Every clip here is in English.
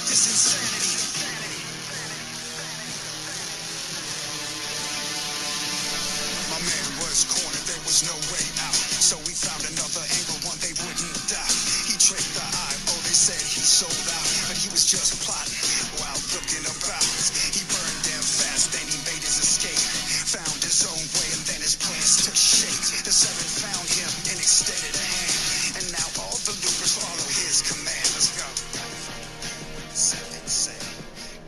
this insanity. My man was cornered, there was no way out. So we found another angle, one they wouldn't doubt. He tricked the eye, oh they said he sold out. But he was just plotting while looking about. He burned them fast, then he made his escape. Found his own way and then his plans took shape. The seven found him and extended a hand. And now all the loopers follow his command. Let's go. Seven say,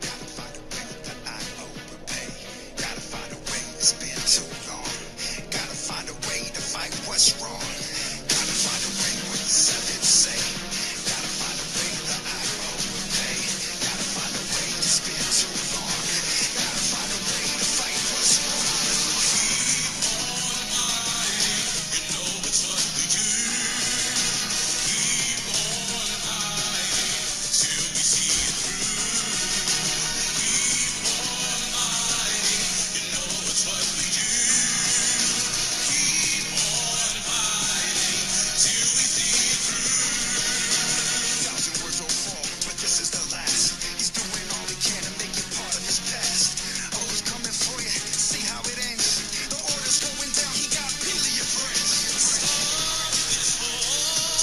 gotta find a way that I overpay. Gotta find a way, it's been too long. Gotta find a way to fight what's wrong. Gotta find a way what the seven say. Gotta find a way that I overpay. Gotta find a way, it's been too long. Gotta find a way to fight what's wrong. You know it's what we do. Keep on hiding till we see it through. Keep on hiding. You know it's what we do. Keep on hiding till we see it through. 1,000 words will fall, but this is the last. He's doing all he can to make it part of his past. Always coming for you, see how it ends. The order's going down, he got plenty of friends.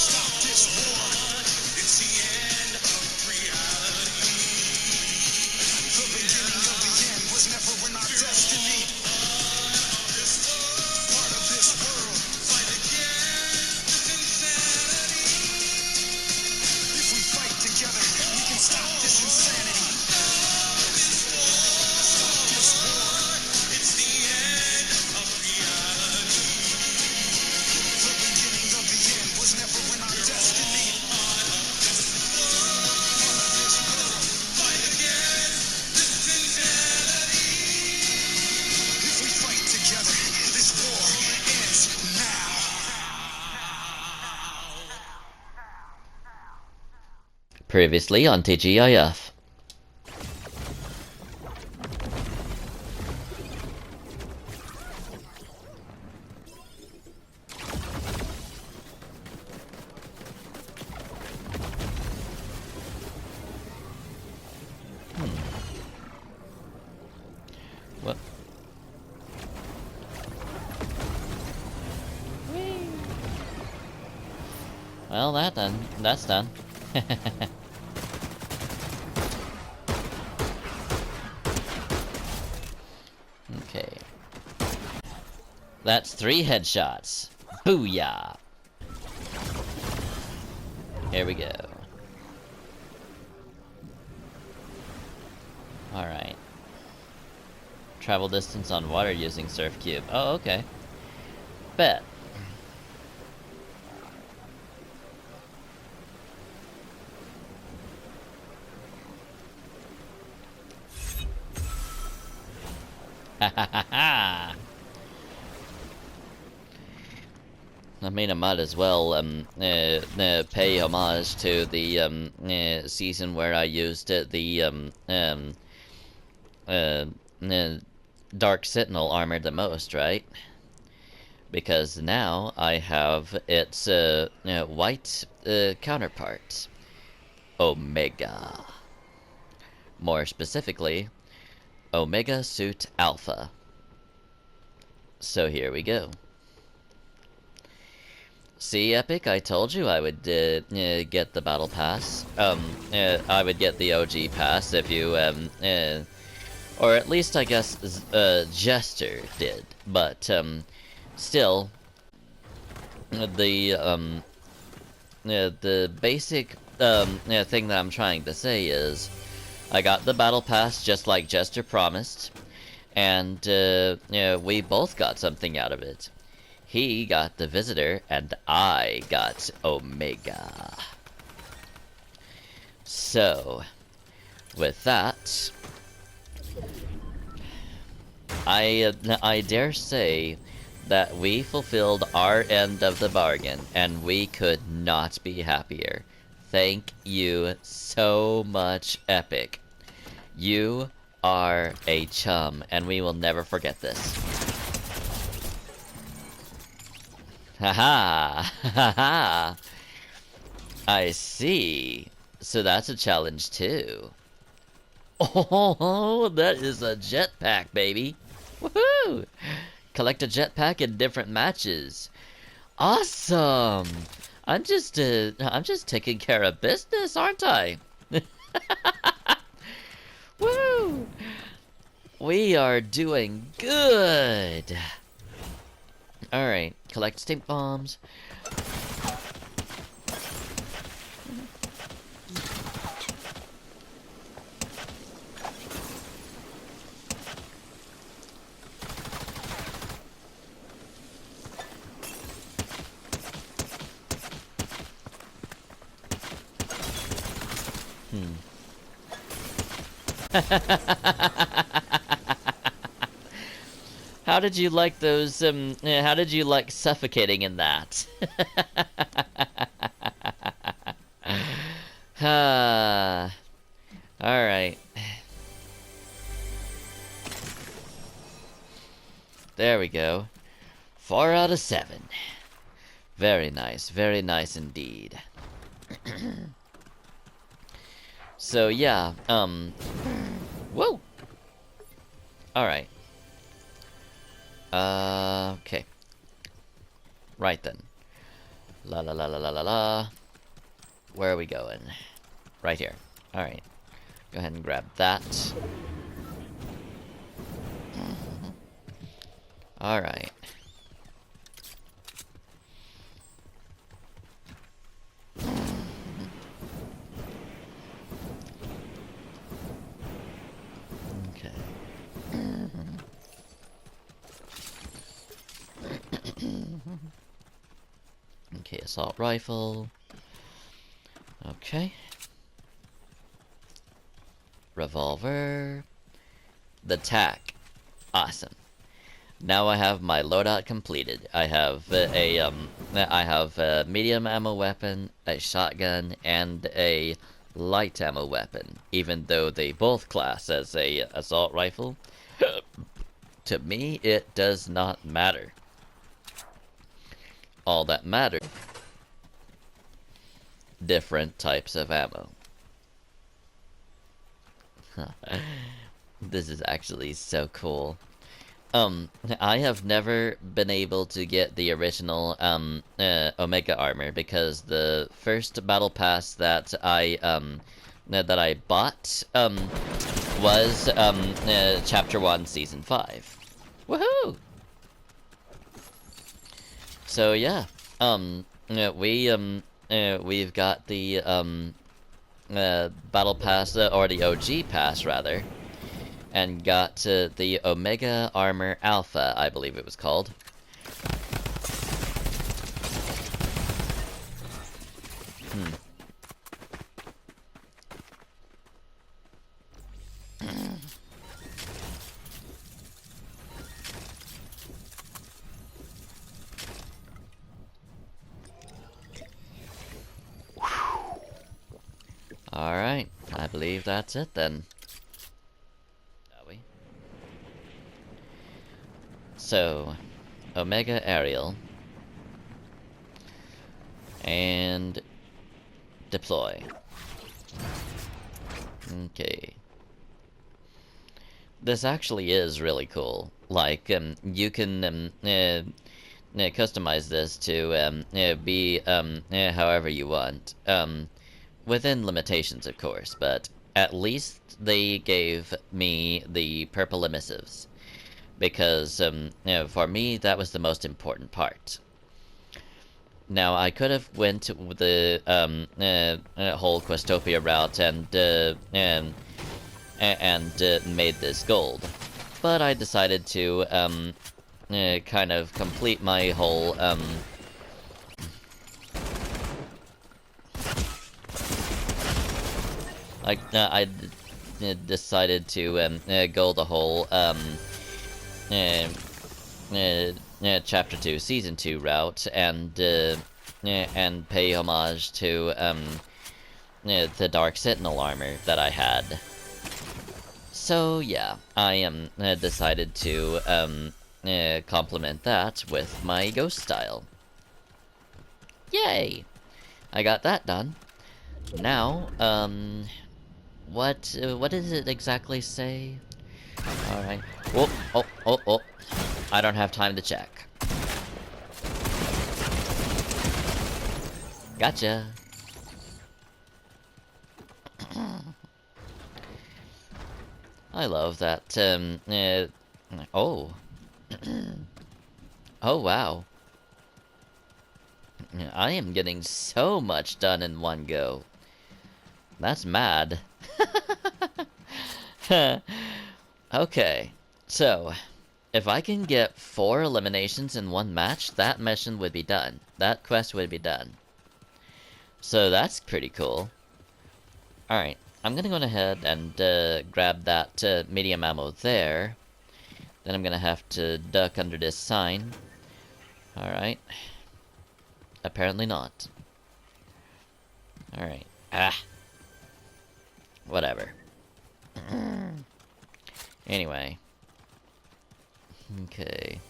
Stop this war. It's the end of reality. The beginning of the end was never in our destiny. Part of this world. Fight against insanity. If we fight together, we can stop this insanity. Stop this war. It's the end of reality. The beginning of the end was never in our destiny. Part of this world. Fight against this insanity. If we fight together, this war ends now. Previously on TGIF. What? Well, that's done. Okay. That's 3 headshots. Booyah! Here we go. Alright. Travel distance on water using Surf Cube. Oh, okay. Bet. Ha ha ha ha! I mean, I might as well pay homage to the season where I used the Dark Sentinel armor the most, right? Because now I have its white counterpart, O.M.E.G.A. More specifically, O.M.E.G.A Suit Alpha. So here we go. See, Epic, I told you I would get the battle pass. I would get the OG pass if you, or at least I guess Jester did. But still, the basic thing that I'm trying to say is, I got the battle pass just like Jester promised, and we both got something out of it. He got the Visitor, and I got O.M.E.G.A. So, with that, I dare say that we fulfilled our end of the bargain, and we could not be happier. Thank you so much, Epic. You are a chum, and we will never forget this. Haha! Haha! I see. So that's a challenge too. Oh, that is a jetpack, baby. Woohoo! Collect a jetpack in different matches. Awesome! I'm just taking care of business, aren't I? Woo! We are doing good. All right, collect stink bombs. How did you like those, how did you like suffocating in that? Alright. There we go. 4 out of 7. Very nice indeed. So yeah, whoa! Alright. Okay. Right then. La la la la la la la. Where are we going? Right here. Alright. Go ahead and grab that. Alright. Okay. Okay, assault rifle. Okay. Revolver. The tack. Awesome. Now I have my loadout completed. I have a medium ammo weapon, a shotgun, and a light ammo weapon. Even though they both class as a assault rifle, to me it does not matter. All that matters, different types of ammo. This is actually so cool. I have never been able to get the original Omega armor because the first battle pass that I bought was chapter 1 season 5. Woohoo! So yeah, we've got the battle pass, or the OG pass rather, and got the O.M.E.G.A Armor Alpha, I believe it was called. Alright, I believe that's it then. Shall we? So, O.M.E.G.A Aerial. And deploy. Okay. This actually is really cool. Like, you can customize this to be however you want. Within limitations, of course, but at least they gave me the purple emissives. Because, for me, that was the most important part. Now, I could have went the whole Questopia route and made this gold. But I decided to kind of complete my whole I decided to go the whole chapter 2 season 2 route and pay homage to the Dark Sentinel armor that I had. So yeah, I decided to complement that with my ghost style. Yay! I got that done. Now, what does it exactly say? Alright. Oh. I don't have time to check. Gotcha. I love that, oh. Oh, wow. I am getting so much done in one go. That's mad. Okay, so if I can get 4 eliminations in one match, that mission would be done. That quest would be done. So that's pretty cool. Alright, I'm gonna go ahead and grab that medium ammo there. Then I'm gonna have to duck under this sign. Alright. Apparently not. Alright. Whatever. Anyway. Okay.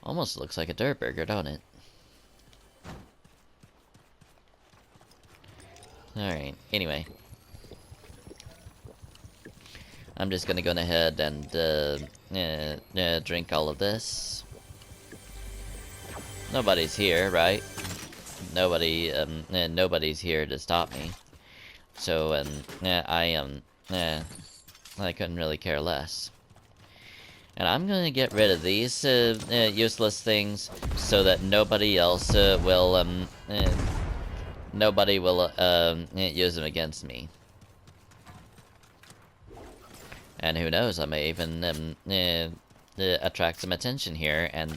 Almost looks like a dirt burger, don't it? Alright, anyway. I'm just gonna go ahead and drink all of this. Nobody's here, right? Nobody's here to stop me. So, I couldn't really care less. And I'm gonna get rid of these useless things so that nobody else will use them against me. And who knows, I may even attract some attention here and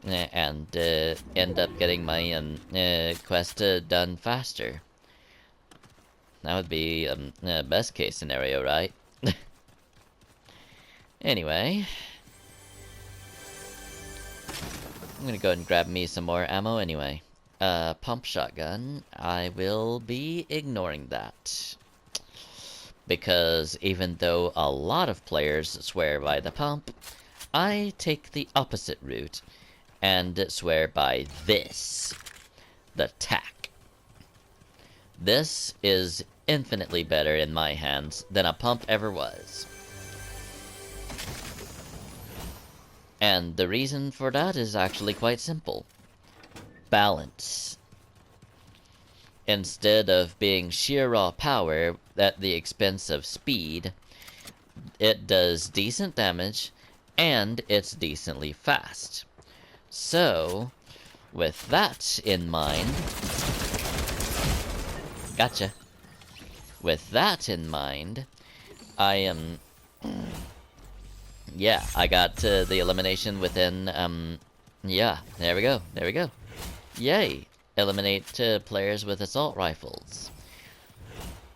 end up getting my quest done faster. That would be best case scenario, right? Anyway, I'm gonna go ahead and grab me some more ammo anyway. Pump shotgun, I will be ignoring that. Because even though a lot of players swear by the pump, I take the opposite route and swear by this, the tack. This is infinitely better in my hands than a pump ever was. And the reason for that is actually quite simple. Balance. Instead of being sheer raw power at the expense of speed, it does decent damage, and it's decently fast. So, with that in mind... Gotcha. With that in mind, I am... Yeah, I got the elimination within, yeah, there we go. Yay! Eliminate players with assault rifles.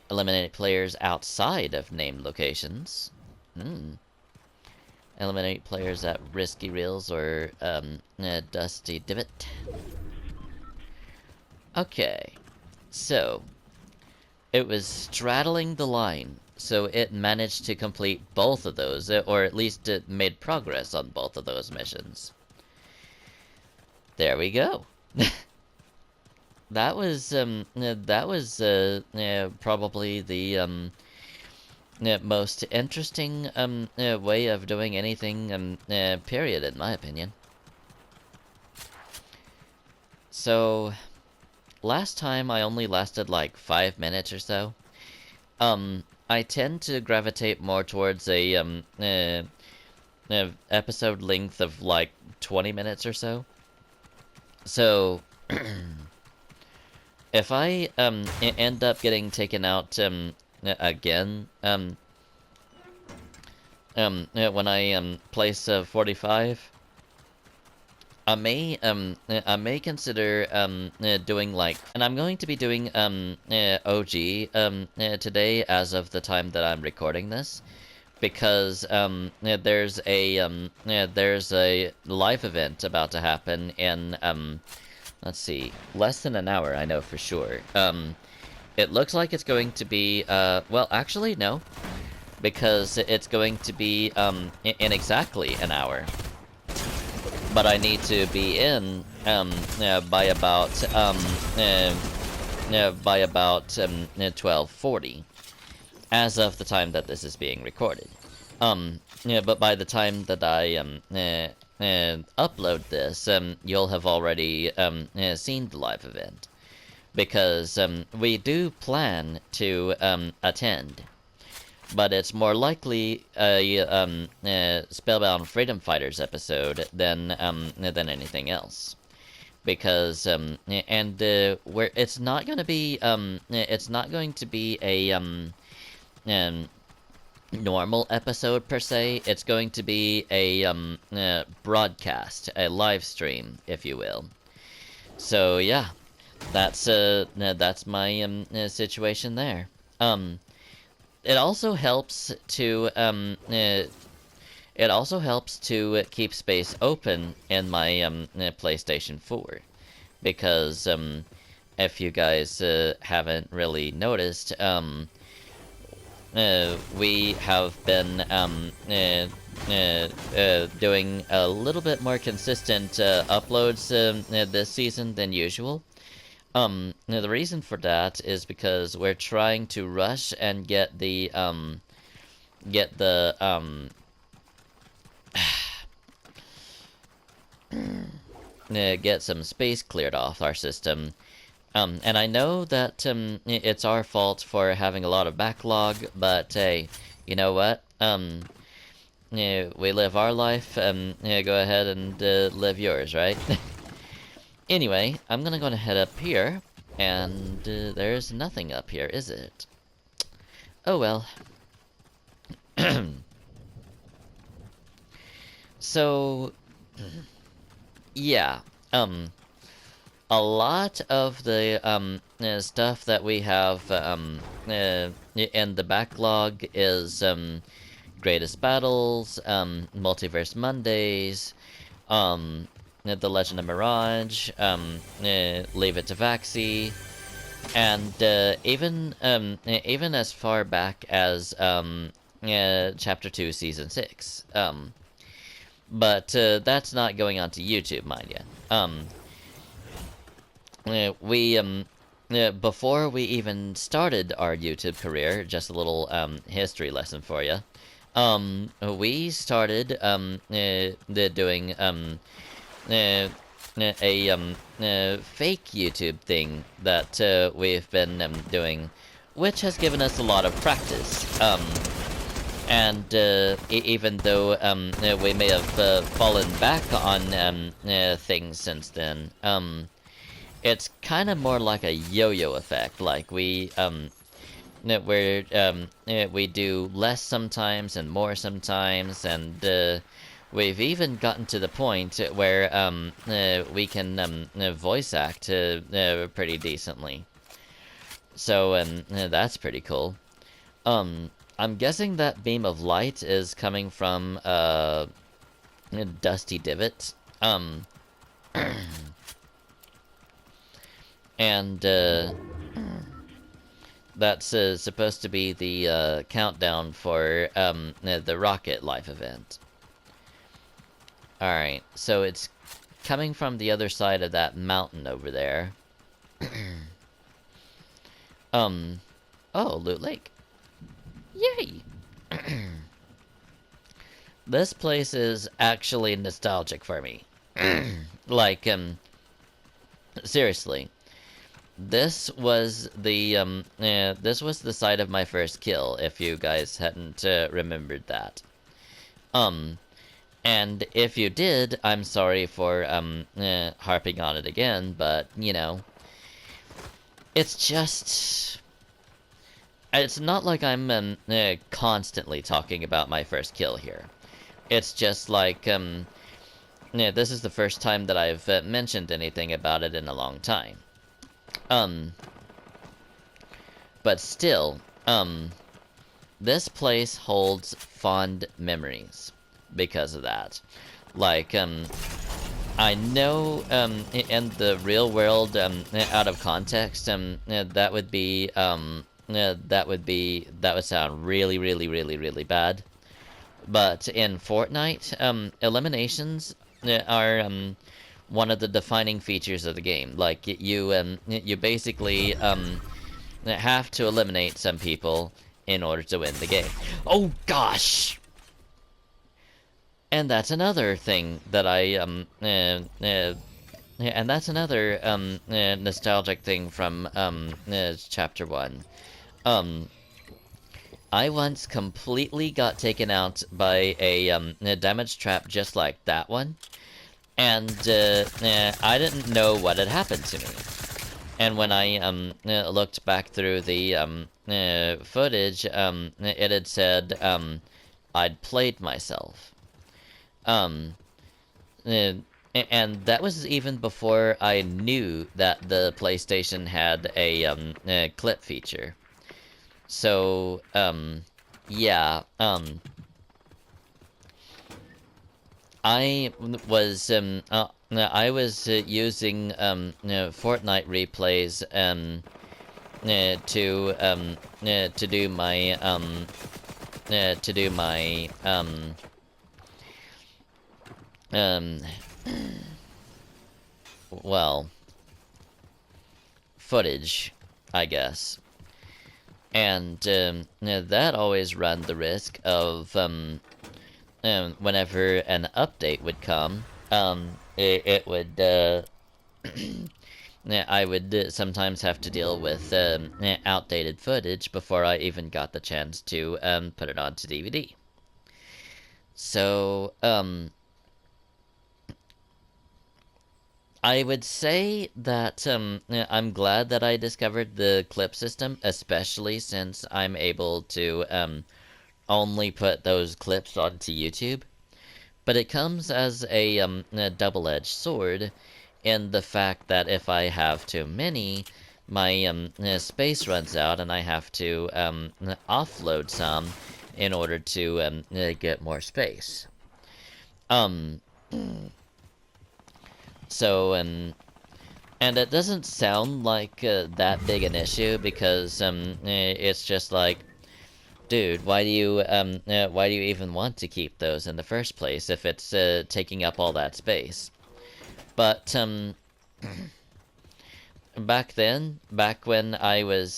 Eliminate players outside of named locations. Eliminate players at risky rails or dusty divot. Okay, so it was straddling the line, so it managed to complete both of those, or at least it made progress on both of those missions. There we go. That was probably the most interesting way of doing anything period, in my opinion. So last time I only lasted like 5 minutes or so. I tend to gravitate more towards a episode length of like 20 minutes or so. So if I end up getting taken out again when I place 45, I may consider doing like, and I'm going to be doing O.G today as of the time that I'm recording this, because there's a live event about to happen in let's see, less than an hour, I know for sure. It looks like it's going to be well, actually no, because it's going to be in exactly an hour. but I need to be in by about 12:40 as of the time that this is being recorded. But by the time that I upload this, you'll have already seen the live event, because we do plan to attend, but it's more likely a Spellbound Freedom Fighters episode than anything else. Because where it's not going to be a normal episode per se. It's going to be a broadcast, a live stream, if you will. So yeah, that's my situation there. It also helps to keep space open in my PlayStation 4, because if you guys haven't really noticed, we have been doing a little bit more consistent uploads this season than usual. The reason for that is because we're trying to rush and get some space cleared off our system. And I know that it's our fault for having a lot of backlog, but hey, you know what? We live our life, go ahead and live yours, right? Anyway, I'm gonna go ahead up here, and there's nothing up here, is it? Oh well. So, yeah, a lot of the stuff that we have in the backlog is Greatest Battles, Multiverse Mondays, The Legend of Mirage, Leave It to Vaxi, and even as far back as Chapter 2, Season 6. But that's not going onto YouTube, mind you. Before we even started our YouTube career, just a little history lesson for you. We started doing a fake YouTube thing that we've been doing, which has given us a lot of practice. And even though we may have fallen back on things since then, it's kind of more like a yo-yo effect. Like we do less sometimes and more sometimes, and we've even gotten to the point where we can voice act pretty decently. So that's pretty cool. I'm guessing that beam of light is coming from Dusty Divot. And that's supposed to be the countdown for the Rocket Life event. Alright, so it's coming from the other side of that mountain over there. Oh, Loot Lake. Yay! This place is actually nostalgic for me. Like, seriously. This was the site of my first kill, if you guys hadn't remembered that. And if you did, I'm sorry for harping on it again, but you know, it's just, it's not like I'm constantly talking about my first kill here. It's just like this is the first time that I've mentioned anything about it in a long time. But still, this place holds fond memories because of that. Like, I know, in the real world, out of context, that would sound really, really, really, really bad. But in Fortnite, eliminations one of the defining features of the game. Like you basically have to eliminate some people in order to win the game. Oh gosh. And that's another thing that and that's another nostalgic thing from chapter 1. I once completely got taken out by a damage trap just like that one, and I didn't know what had happened to me. And when I looked back through the footage, it had said I'd played myself. Um, uh, and that was even before I knew that the PlayStation had a clip feature. So, yeah, I was using Fortnite replays to do my um well, footage, I guess. And that always ran the risk of whenever an update would come, it would I would sometimes have to deal with outdated footage before I even got the chance to put it onto DVD. So I would say that I'm glad that I discovered the clip system, especially since I'm able to only put those clips onto YouTube. But it comes as a double-edged sword in the fact that if I have too many, my space runs out and I have to offload some in order to get more space. Um, so, and it doesn't sound like that big an issue because it's just like, dude, why do you even want to keep those in the first place if it's taking up all that space? But back then, back when I was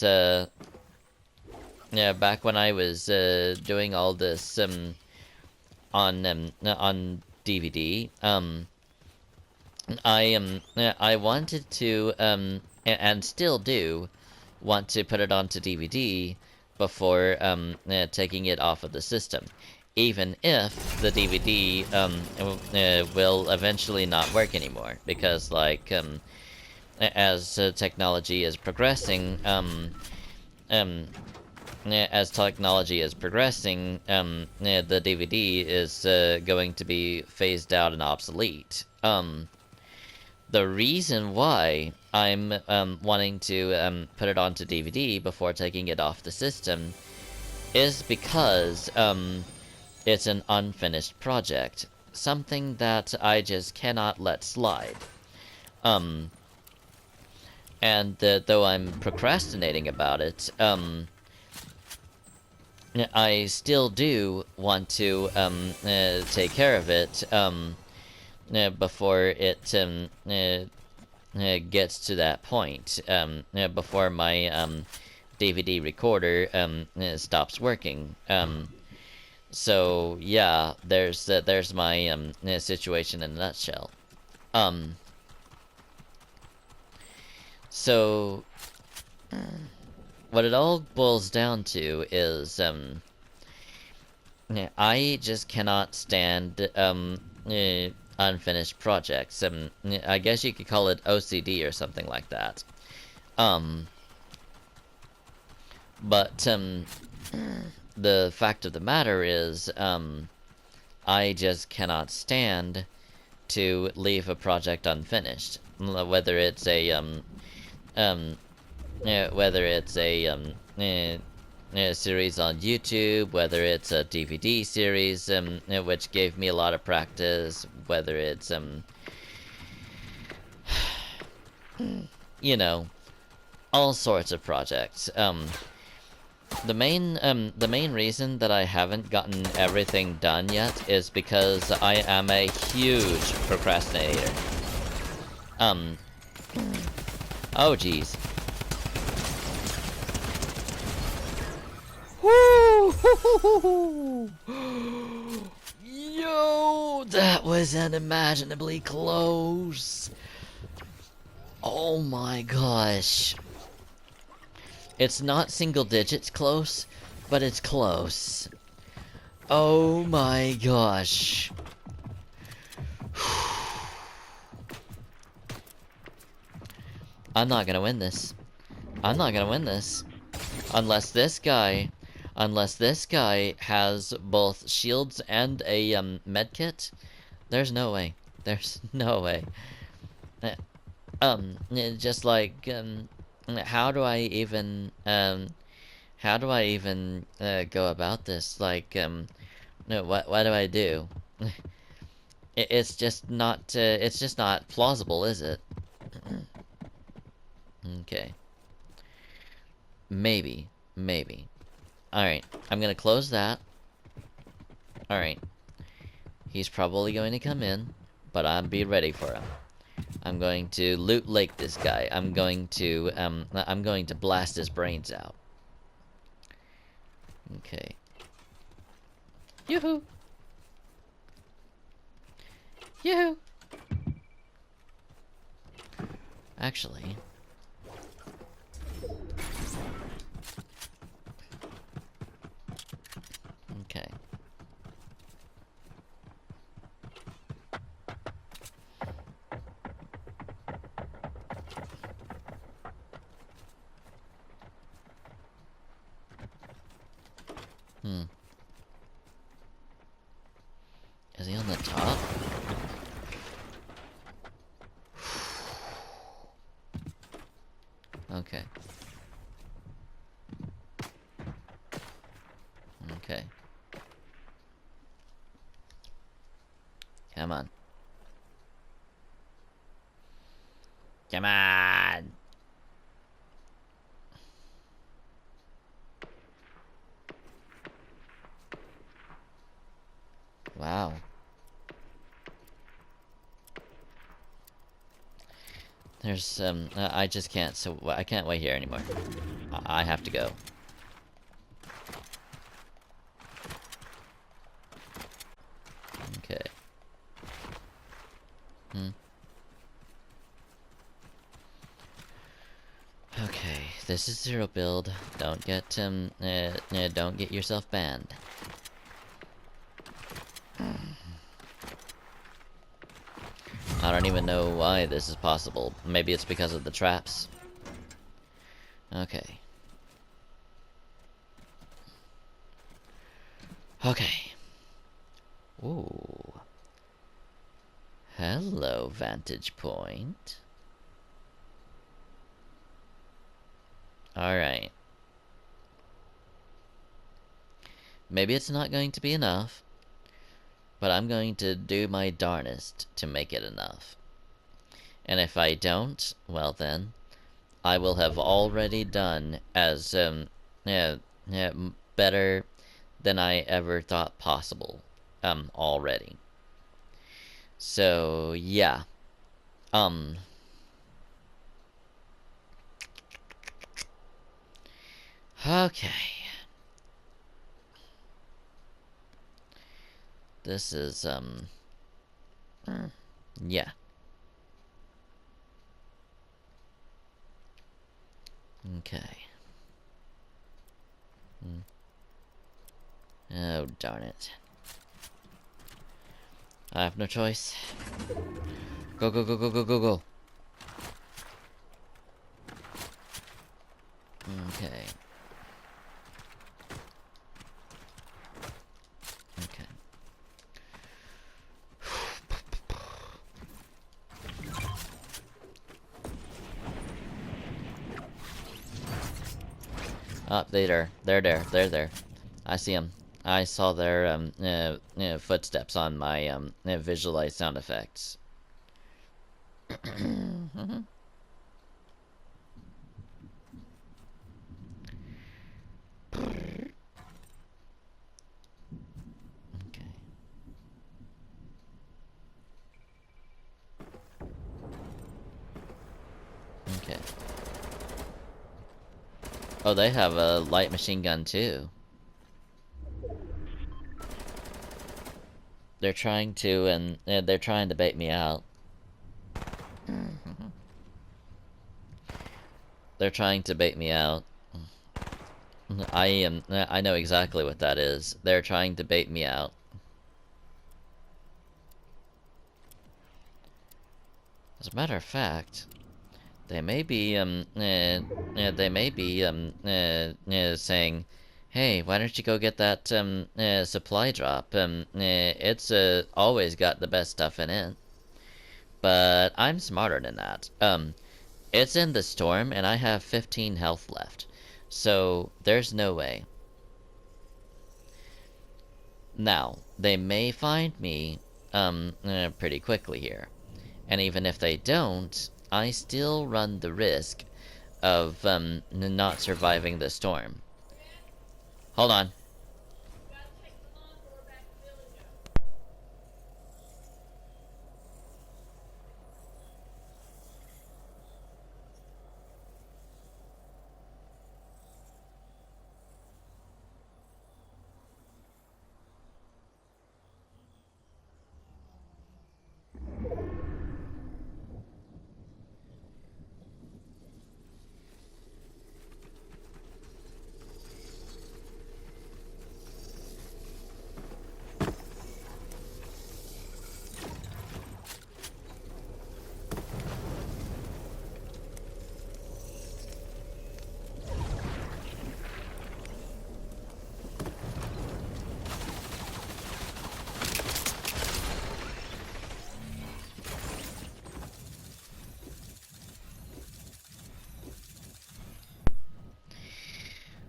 doing all this on DVD, I wanted to and still do want to put it onto DVD before taking it off of the system, even if the DVD will eventually not work anymore, because like as technology is progressing, the DVD is going to be phased out and obsolete. The reason why I'm wanting to put it onto DVD before taking it off the system is because it's an unfinished project, something that I just cannot let slide. And though I'm procrastinating about it, I still do want to take care of it before it gets to that point, before my DVD recorder stops working. So yeah, there's my situation in a nutshell. So what it all boils down to is I just cannot stand unfinished projects. I guess you could call it OCD or something like that. But the fact of the matter is, I just cannot stand to leave a project unfinished, whether it's a series on YouTube, whether it's a DVD series, which gave me a lot of practice, whether it's you know, all sorts of projects. The main reason that I haven't gotten everything done yet is because I am a huge procrastinator. Oh jeez. Woo! Yo, that was unimaginably close. Oh my gosh. It's not single digits close, but it's close. Oh my gosh. I'm not gonna win this. I'm not gonna win this. Unless this guy has both shields and a medkit, there's no way. There's no way. Just like how do I even go about this? Like no, what do I do? It's just not plausible, is it? Okay. Maybe. Alright, I'm gonna close that. Alright. He's probably going to come in, but I'll be ready for him. I'm going to loot lake this guy. I'm going to blast his brains out. Okay. Yoo-hoo! Yoo-hoo! Actually... Okay. Is he on the top? Okay. Okay. Come on. Come on! Wow. There's, I just can't, so I can't wait here anymore. I have to go. Okay. Okay, this is zero build. Don't get, don't get yourself banned. I don't even know why this is possible. Maybe it's because of the traps. Okay. Okay. Ooh. Hello, vantage point. Alright. Maybe it's not going to be enough, but I'm going to do my darnest to make it enough. And if I don't, well then, I will have already done as, better than I ever thought possible, already. So, yeah. Okay. This is, yeah. Okay. Oh, darn it. I have no choice. Go, go, go, go, go, go, go. Okay. Okay. Oh, they're there. I see them. I saw their footsteps on my visualized sound effects. Oh, they have a light machine gun too. They're trying to, and they're trying to bait me out. They're trying to bait me out. I know exactly what that is. They're trying to bait me out. As a matter of fact, they may be saying, "Hey, why don't you go get that supply drop? It's always got the best stuff in it." But I'm smarter than that. It's in the storm, and I have 15 health left, so there's no way. Now, they may find me pretty quickly here. And even if they don't, I still run the risk of not surviving the storm. Hold on.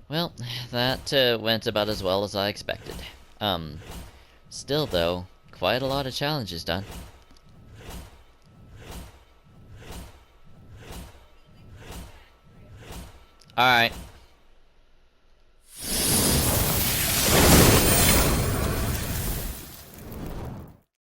Well, that went about as well as I expected. Still though, quite a lot of challenges done. Alright.